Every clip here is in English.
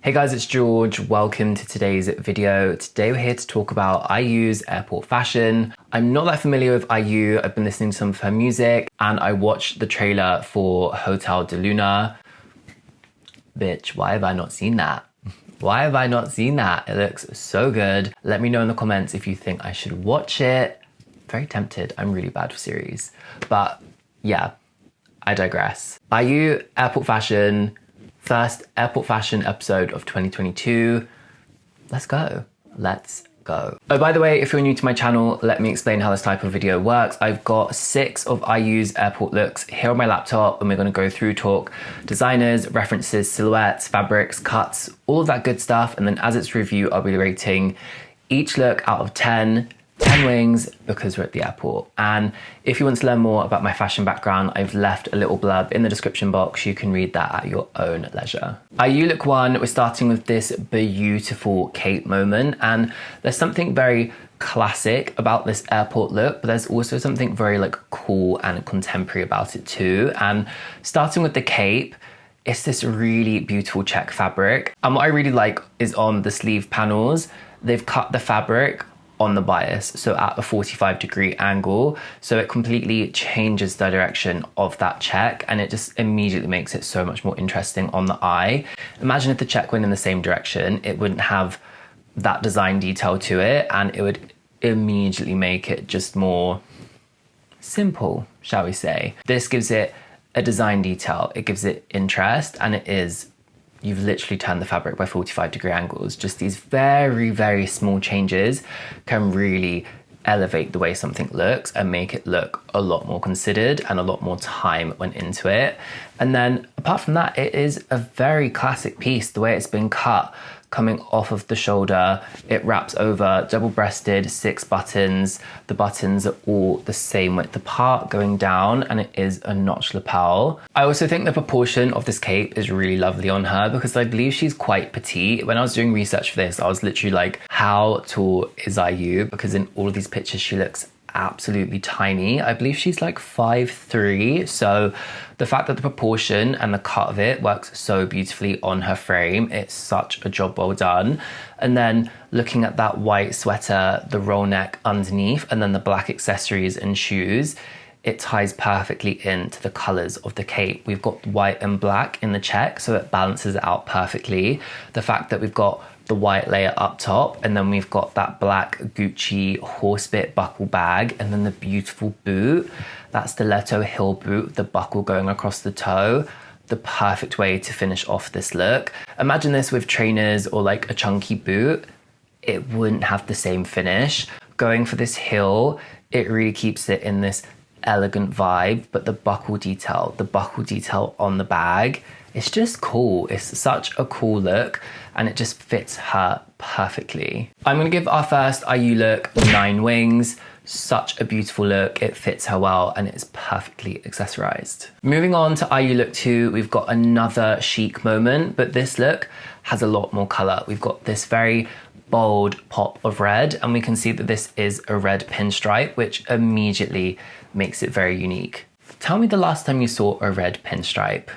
Hey guys, it's George. Welcome to today's video. Today we're here to talk about IU's airport fashion. I'm not that familiar with IU. I've been listening to some of her music and I watched the trailer for Hotel de Luna. Bitch, why have I not seen that? Why have I not seen that? It looks so good. Let me know in the comments if you think I should watch it. Very tempted. I'm really bad for series. But yeah, I digress. IU airport fashion. First airport fashion episode of 2022. Let's go. Let's go. Oh, by the way, if you're new to my channel, let me explain how this type of video works. I've got 6 of IU's airport looks here on my laptop, and we're going to go through, talk designers, references, silhouettes, fabrics, cuts, all of that good stuff. And then as it's review, I'll be rating each look out of 10 wings because we're at the airport. And if you want to learn more about my fashion background, I've left a little blurb in the description box. You can read that at your own leisure. IU look 1, we're starting with this beautiful cape moment, and there's something very classic about this airport look, but there's also something very like cool and contemporary about it too. And starting with the cape, it's this really beautiful check fabric, and what I really like is on the sleeve panels, they've cut the fabric on the bias, so at a 45-degree angle, so it completely changes the direction of that check, and it just immediately makes it so much more interesting on the eye. Imagine if the check went in the same direction, it wouldn't have that design detail to it, and it would immediately make it just more simple, shall we say. This gives it a design detail, it gives it interest, and it is, you've literally turned the fabric by 45-degree angles. Just these very, very small changes can really elevate the way something looks and make it look a lot more considered, and a lot more time went into it. And then apart from that, it is a very classic piece. The way it's been cut, coming off of the shoulder, it wraps over, double-breasted, 6 buttons. The buttons are all the same width apart going down, and it is a notch lapel. I also think the proportion of this cape is really lovely on her because I believe she's quite petite. When I was doing research for this, I was literally like, how tall is IU? Because in all of these pictures, she looks absolutely tiny. I believe she's like 5'3", so the fact that the proportion and the cut of it works so beautifully on her frame, it's such a job well done. And then looking at that white sweater, the roll neck underneath, and then the black accessories and shoes, it ties perfectly into the colors of the cape. We've got white and black in the check, so it balances it out perfectly. The fact that we've got the white layer up top, and then we've got that black Gucci horsebit buckle bag, and then the beautiful boot, that stiletto heel boot, the buckle going across the toe, the perfect way to finish off this look. Imagine this with trainers or like a chunky boot, it wouldn't have the same finish. Going for this heel, it really keeps it in this elegant vibe, but the buckle detail on the bag, it's just cool. It's such a cool look, and it just fits her perfectly. I'm gonna give our first IU look 9 wings. Such a beautiful look, it fits her well, and it's perfectly accessorized. Moving on to IU look 2, we've got another chic moment, but this look has a lot more color. We've got this very bold pop of red, and we can see that this is a red pinstripe, which immediately makes it very unique. Tell me the last time you saw a red pinstripe.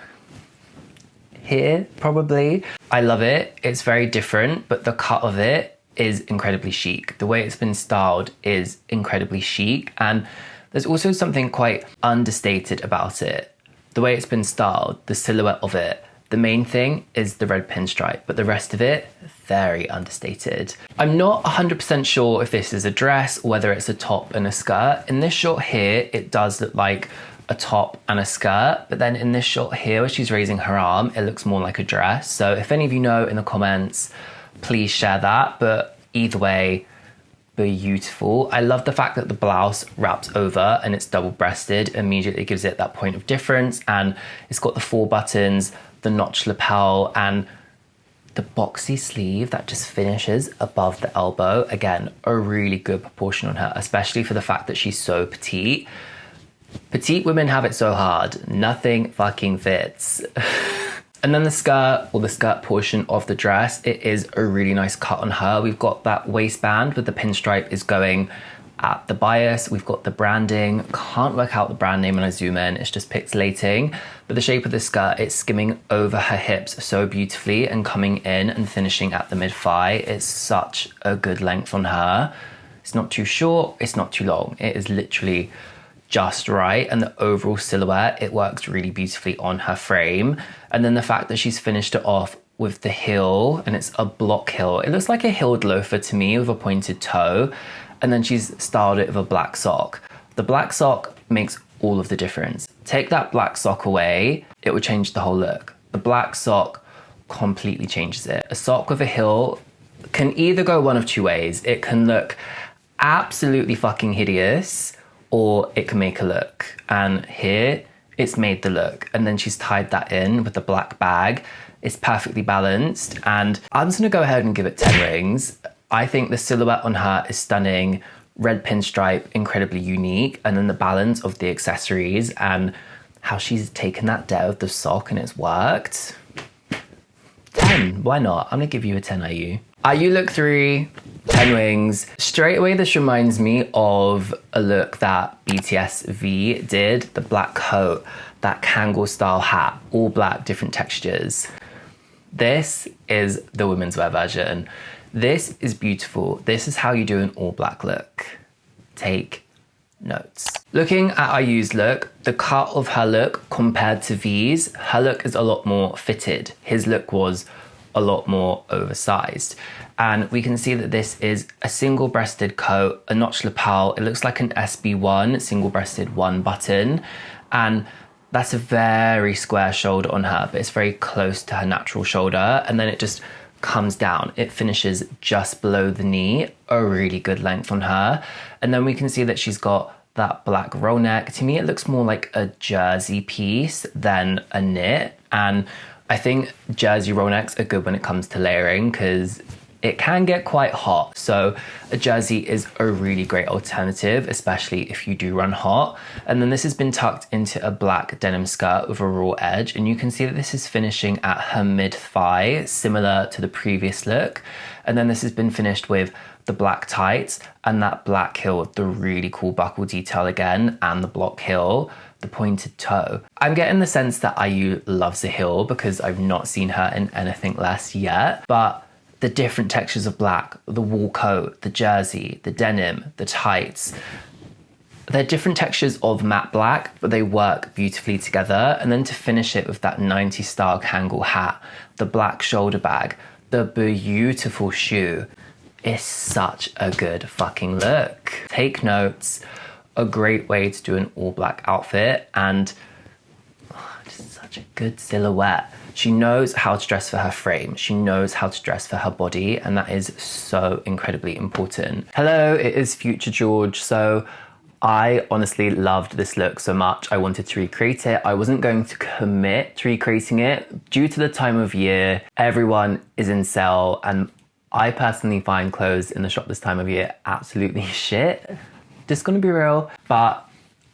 Here, probably. I love it. It's very different, but the cut of it is incredibly chic. The way it's been styled is incredibly chic, and there's also something quite understated about it. The way it's been styled, the silhouette of it, the main thing is the red pinstripe, but the rest of it, very understated. I'm not 100% sure if this is a dress or whether it's a top and a skirt. In this shot here, it does look like a top and a skirt, but then in this shot here where she's raising her arm, it looks more like a dress. So if any of you know in the comments, please share that. But either way, beautiful. I love the fact that the blouse wraps over and it's double-breasted, immediately gives it that point of difference, and it's got the 4 buttons, the notch lapel, and the boxy sleeve that just finishes above the elbow. Again, a really good proportion on her, especially for the fact that she's so petite. Petite women have it so hard. Nothing fucking fits. And then the skirt, or the skirt portion of the dress, it is a really nice cut on her. We've got that waistband with the pinstripe is going At the bias, we've got the branding. Can't work out the brand name when I zoom in, it's just pixelating. But the shape of the skirt, it's skimming over her hips so beautifully and coming in and finishing at the mid-thigh. It's such a good length on her. It's not too short, it's not too long. It is literally just right. And the overall silhouette, it works really beautifully on her frame. And then the fact that she's finished it off with the heel, and it's a block heel. It looks like a heeled loafer to me with a pointed toe. And then she's styled it with a black sock. The black sock makes all of the difference. Take that black sock away, it will change the whole look. The black sock completely changes it. A sock with a heel can either go one of two ways. It can look absolutely fucking hideous, or it can make a look. And here, it's made the look. And then she's tied that in with the black bag. It's perfectly balanced. And I'm just gonna go ahead and give it 10 rings. I think the silhouette on her is stunning, red pinstripe, incredibly unique, and then the balance of the accessories and how she's taken that depth of the sock and it's worked. 10, why not? I'm gonna give you a 10 IU. IU look 3, 10 rings. Straight away, this reminds me of a look that BTS V did, the black coat, that Kangol style hat, all black, different textures. This is the women's wear version. This is beautiful. This is how you do an all black look. Take notes. Looking at IU's look, the cut of her look compared to V's, her look is a lot more fitted. His look was a lot more oversized. And we can see that this is a single-breasted coat, a notch lapel. It looks like an SB1, single-breasted 1 button. And that's a very square shoulder on her, but it's very close to her natural shoulder. And then it just comes down. It finishes just below the knee, a really good length on her. And then we can see that she's got that black roll neck. To me, it looks more like a jersey piece than a knit. And I think jersey roll necks are good when it comes to layering because it can get quite hot. So a jersey is a really great alternative, especially if you do run hot. And then this has been tucked into a black denim skirt with a raw edge. And you can see that this is finishing at her mid-thigh, similar to the previous look. And then this has been finished with the black tights and that black heel with the really cool buckle detail again, and the block heel, the pointed toe. I'm getting the sense that IU loves a heel because I've not seen her in anything less yet, but the different textures of black, the wool coat, the jersey, the denim, the tights. They're different textures of matte black, but they work beautifully together. And then to finish it with that 90s style Kangol hat, the black shoulder bag, the beautiful shoe. It's such a good fucking look. Take notes, a great way to do an all black outfit, and just such a good silhouette. She knows how to dress for her frame. She knows how to dress for her body, and that is so incredibly important. Hello, it is Future George. So I honestly loved this look so much. I wanted to recreate it. I wasn't going to commit to recreating it due to the time of year. Everyone is in sale, and I personally find clothes in the shop this time of year absolutely shit. Just gonna be real, but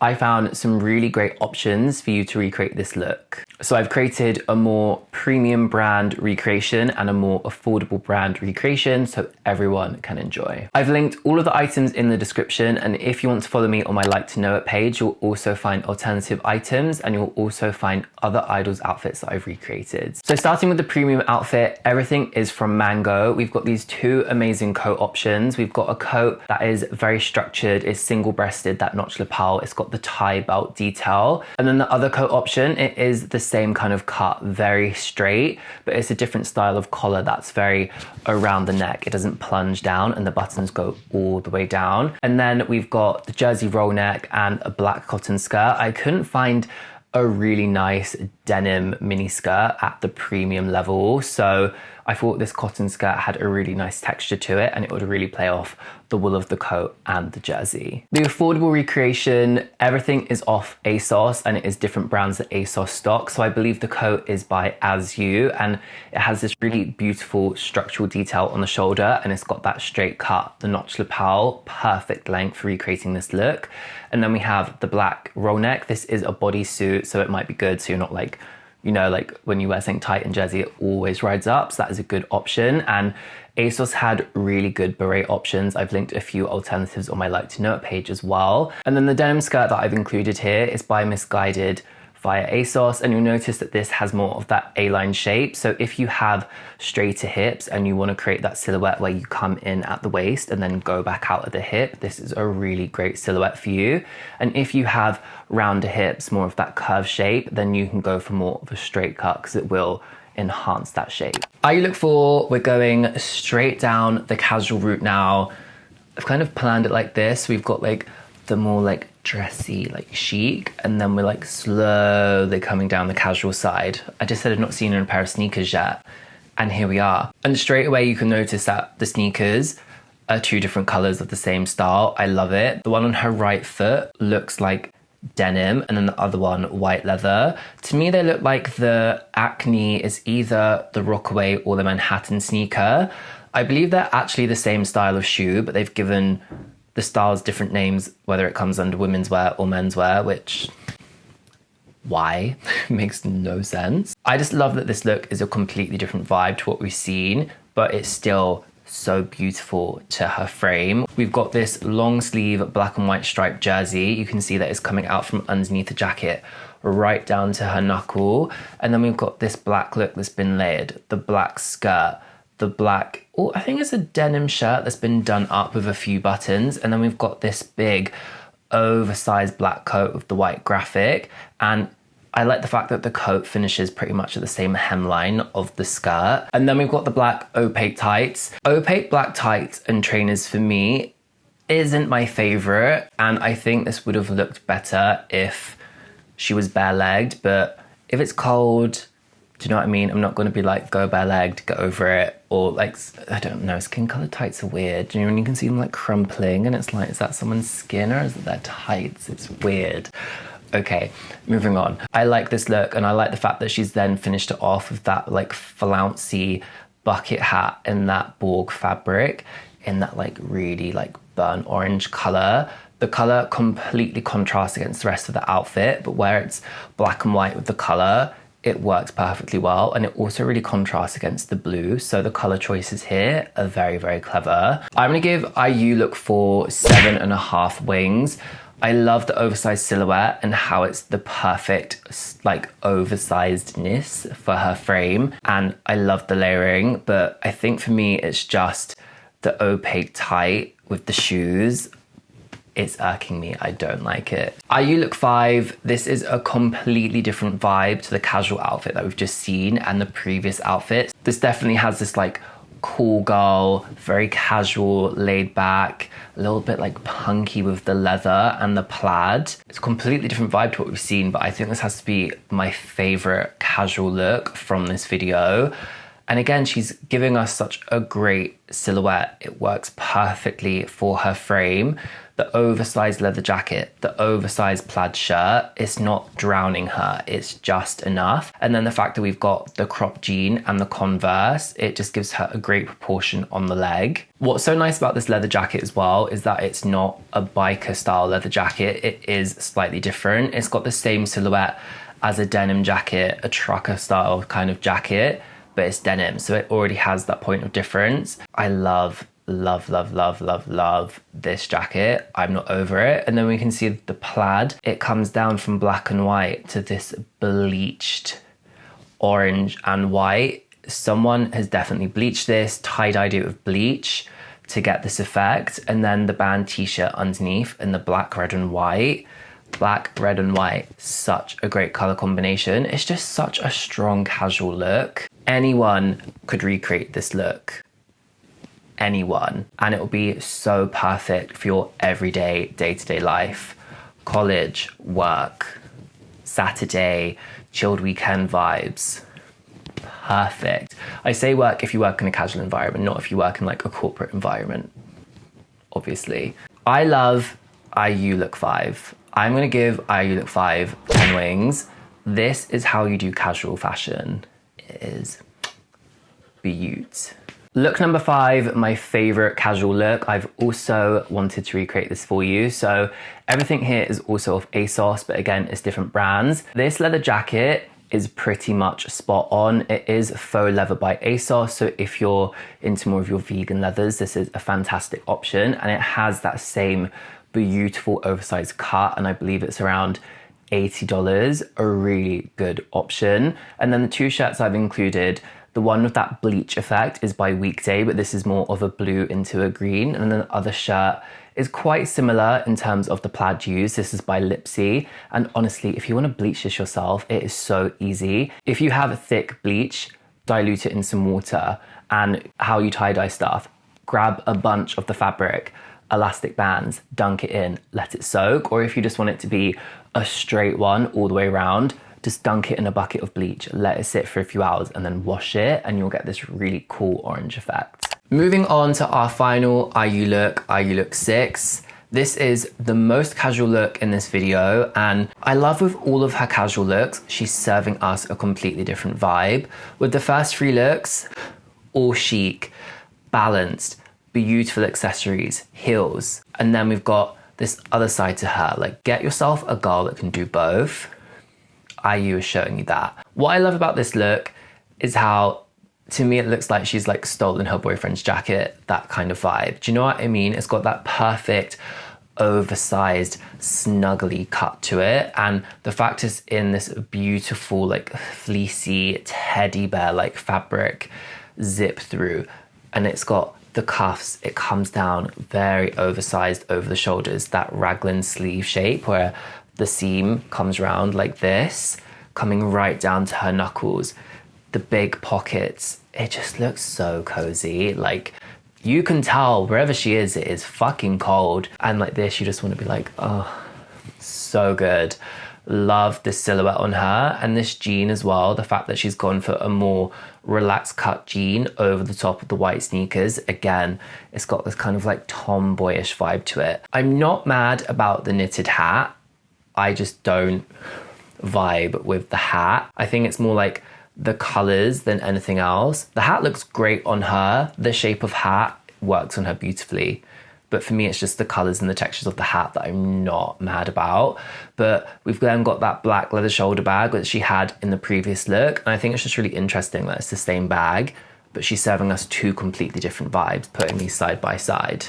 I found some really great options for you to recreate this look. So I've created a more premium brand recreation and a more affordable brand recreation so everyone can enjoy. I've linked all of the items in the description, and if you want to follow me on my Like to Know It page, you'll also find alternative items, and you'll also find other idols outfits that I've recreated. So starting with the premium outfit, everything is from Mango. We've got these two amazing coat options. We've got a coat that is very structured, it's single-breasted, that notch lapel, it's got the tie belt detail. And then the other coat option, it is the same kind of cut, very straight, but it's a different style of collar that's very around the neck. It doesn't plunge down and the buttons go all the way down. And then we've got the jersey roll neck and a black cotton skirt. I couldn't find a really nice denim mini skirt at the premium level, so I thought this cotton skirt had a really nice texture to it and it would really play off the wool of the coat and the jersey. The affordable recreation, everything is off ASOS and it is different brands that ASOS stock. So I believe the coat is by As You, and it has this really beautiful structural detail on the shoulder, and it's got that straight cut, the notch lapel, perfect length for recreating this look. And then we have the black roll neck. This is a bodysuit, so it might be good so you're not like you know, like when you wear something tight and jersey, it always rides up. So that is a good option. And ASOS had really good beret options. I've linked a few alternatives on my Like to Know It page as well. And then the denim skirt that I've included here is by Misguided via ASOS, and you'll notice that this has more of that A-line shape. So if you have straighter hips and you want to create that silhouette where you come in at the waist and then go back out at the hip, this is a really great silhouette for you. And if you have rounder hips, more of that curve shape, then you can go for more of a straight cut because it will enhance that shape. You look for, we're going straight down the casual route now. I've kind of planned it like this. We've got like the more like dressy, like chic, and then we're like slowly coming down the casual side. I just said I've not seen her in a pair of sneakers yet, and here we are. And straight away you can notice that the sneakers are two different colors of the same style. I love it. The one on her right foot looks like denim, and then the other one white leather. To me they look like the Acne is either the Rockaway or the Manhattan sneaker. I believe they're actually the same style of shoe, but they've given the styles different names, whether it comes under women's wear or menswear, which, why? Makes no sense. I just love that this look is a completely different vibe to what we've seen, but it's still so beautiful to her frame. We've got this long sleeve black and white striped jersey. You can see that it's coming out from underneath the jacket right down to her knuckle. And then we've got this black look that's been layered, the black skirt, the black, oh, I think it's a denim shirt that's been done up with a few buttons. And then we've got this big oversized black coat with the white graphic. And I like the fact that the coat finishes pretty much at the same hemline of the skirt. And then we've got the black opaque tights. Opaque black tights and trainers for me isn't my favorite. And I think this would have looked better if she was bare-legged, but if it's cold, do you know what I mean? I'm not going to be like, go bare-legged, get over it. Or like, I don't know, skin color tights are weird. You know, when you can see them like crumpling and it's like, is that someone's skin or is it their tights? It's weird. Okay, moving on. I like this look, and I like the fact that she's then finished it off with that like flouncy bucket hat in that Borg fabric, in that like really like burnt orange color. The color completely contrasts against the rest of the outfit, but where it's black and white with the color, it works perfectly well, and it also really contrasts against the blue. So the color choices here are very, very clever. I'm gonna give IU look for 7.5 wings. I love the oversized silhouette and how it's the perfect like oversizedness for her frame. And I love the layering, but I think for me, it's just the opaque tight with the shoes. It's irking me, I don't like it. IU look 5, this is a completely different vibe to the casual outfit that we've just seen and the previous outfit. This definitely has this like cool girl, very casual, laid back, a little bit like punky with the leather and the plaid. It's a completely different vibe to what we've seen, but I think this has to be my favorite casual look from this video. And again, she's giving us such a great silhouette. It works perfectly for her frame. The oversized leather jacket, the oversized plaid shirt, it's not drowning her, it's just enough. And then the fact that we've got the cropped jean and the Converse, it just gives her a great proportion on the leg. What's so nice about this leather jacket as well is that it's not a biker style leather jacket, it is slightly different. It's got the same silhouette as a denim jacket, a trucker style kind of jacket, but it's denim, so it already has that point of difference. I love this jacket. I'm not over it. And then we can see the plaid. It comes down from black and white to this bleached orange and white. Someone has definitely bleached this, tie-dyed it with bleach to get this effect. And then the band t-shirt underneath in the black, red and white. Black, red and white, such a great color combination. It's just such a strong casual look. Anyone could recreate this look. Anyone. And it will be so perfect for your everyday, day-to-day life. College, work, Saturday, chilled weekend vibes. Perfect. I say work if you work in a casual environment, not if you work in like a corporate environment, obviously. I love IU look 5. I'm gonna give IU look 5 10 wings. This is how you do casual fashion. It is beaut. Look number 5, my favorite casual look. I've also wanted to recreate this for you. So everything here is also of ASOS, but again, it's different brands. This leather jacket is pretty much spot on. It is faux leather by ASOS, so if you're into more of your vegan leathers, this is a fantastic option. And it has that same beautiful oversized cut, and I believe it's around $80, a really good option. And then the two shirts I've included, the one with that bleach effect is by Weekday, but this is more of a blue into a green. And then the other shirt is quite similar in terms of the plaid used. This is by Lipsy. And honestly, if you want to bleach this yourself, it is so easy. If you have a thick bleach, dilute it in some water. And how you tie-dye stuff, grab a bunch of the fabric, elastic bands, dunk it in, let it soak. Or if you just want it to be a straight one all the way around, just dunk it in a bucket of bleach, let it sit for a few hours and then wash it, and you'll get this really cool orange effect. Moving on to our final IU look 6. This is the most casual look in this video, and I love with all of her casual looks, she's serving us a completely different vibe. With the first 3 looks, all chic, balanced, beautiful accessories, heels, and then we've got this other side to her, like get yourself a girl that can do both. IU is showing you that. What I love about this look is how, to me, it looks like she's like stolen her boyfriend's jacket, that kind of vibe. Do you know what I mean? It's got that perfect oversized snuggly cut to it, and the fact it's in this beautiful like fleecy teddy bear like fabric zip through, and it's got the cuffs, it comes down very oversized over the shoulders, that raglan sleeve shape where the seam comes round like this, coming right down to her knuckles. The big pockets, it just looks so cozy. Like, you can tell wherever she is, it is fucking cold. And like this, you just want to be like, oh, so good. Love this silhouette on her. And this jean as well, the fact that she's gone for a more relaxed cut jean over the top of the white sneakers. Again, it's got this kind of like tomboyish vibe to it. I'm not mad about the knitted hat. I just don't vibe with the hat. I think it's more like the colors than anything else. The hat looks great on her. The shape of hat works on her beautifully. But for me, it's just the colors and the textures of the hat that I'm not mad about. But we've then got that black leather shoulder bag that she had in the previous look. And I think it's just really interesting that it's the same bag, but she's serving us 2 completely different vibes, putting these side by side.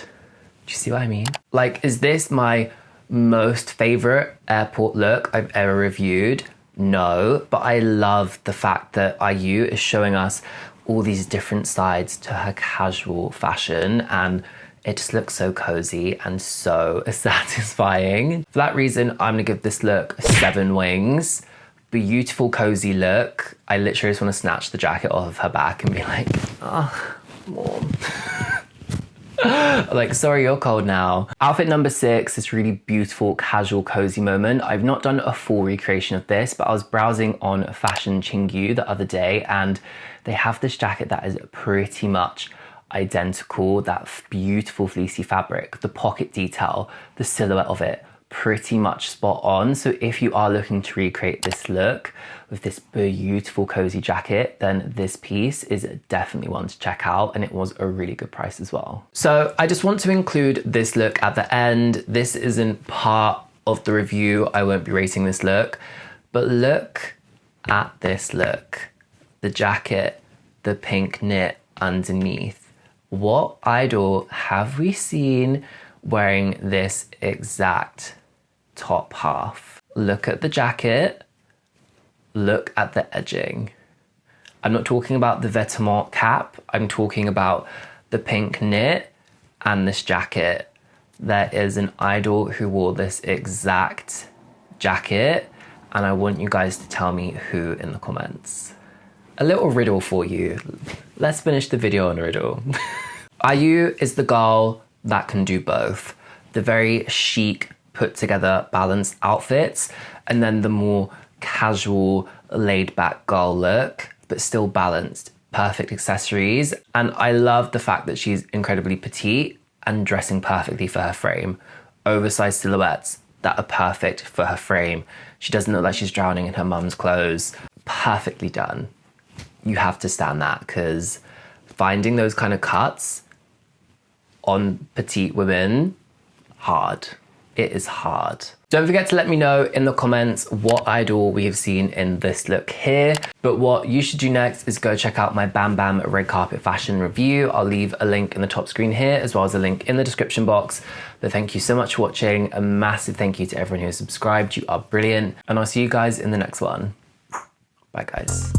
Do you see what I mean? Like, is this my most favorite airport look I've ever reviewed? No, but I love the fact that IU is showing us all these different sides to her casual fashion, and it just looks so cozy and so satisfying. For that reason, I'm gonna give this look 7 wings. Beautiful, cozy look. I literally just wanna snatch the jacket off of her back and be like, oh, warm. Like, sorry, you're cold now. Outfit number 6, this really beautiful, casual, cozy moment. I've not done a full recreation of this, but I was browsing on Fashion Chingu the other day, and they have this jacket that is pretty much identical, that beautiful fleecy fabric, the pocket detail, the silhouette of it, pretty much spot on. So if you are looking to recreate this look with this beautiful cozy jacket, then this piece is definitely one to check out, and it was a really good price as well. So I just want to include this look at the end. This isn't part of the review, I won't be rating this look, but look at this look. The jacket, the pink knit underneath. What idol have we seen wearing this exact top half? Look at the jacket, look at the edging. I'm not talking about the Vetements cap, I'm talking about the pink knit and this jacket. There is an idol who wore this exact jacket, and I want you guys to tell me who in the comments. A little riddle for you. Let's finish the video on a riddle. IU is the girl that can do both. The very chic, put together, balanced outfits, and then the more casual, laid back girl look, but still balanced, perfect accessories. And I love the fact that she's incredibly petite and dressing perfectly for her frame. Oversized silhouettes that are perfect for her frame. She doesn't look like she's drowning in her mum's clothes. Perfectly done. You have to stand that, because finding those kind of cuts on petite women, hard. it is hard. Don't forget to let me know in the comments what idol we have seen in this look here. But what you should do next is go check out my Bam Bam red carpet fashion review. I'll leave a link in the top screen here, as well as a link in the description box. But thank you so much for watching. A massive thank you to everyone who has subscribed. You are brilliant. And I'll see you guys in the next one. Bye guys.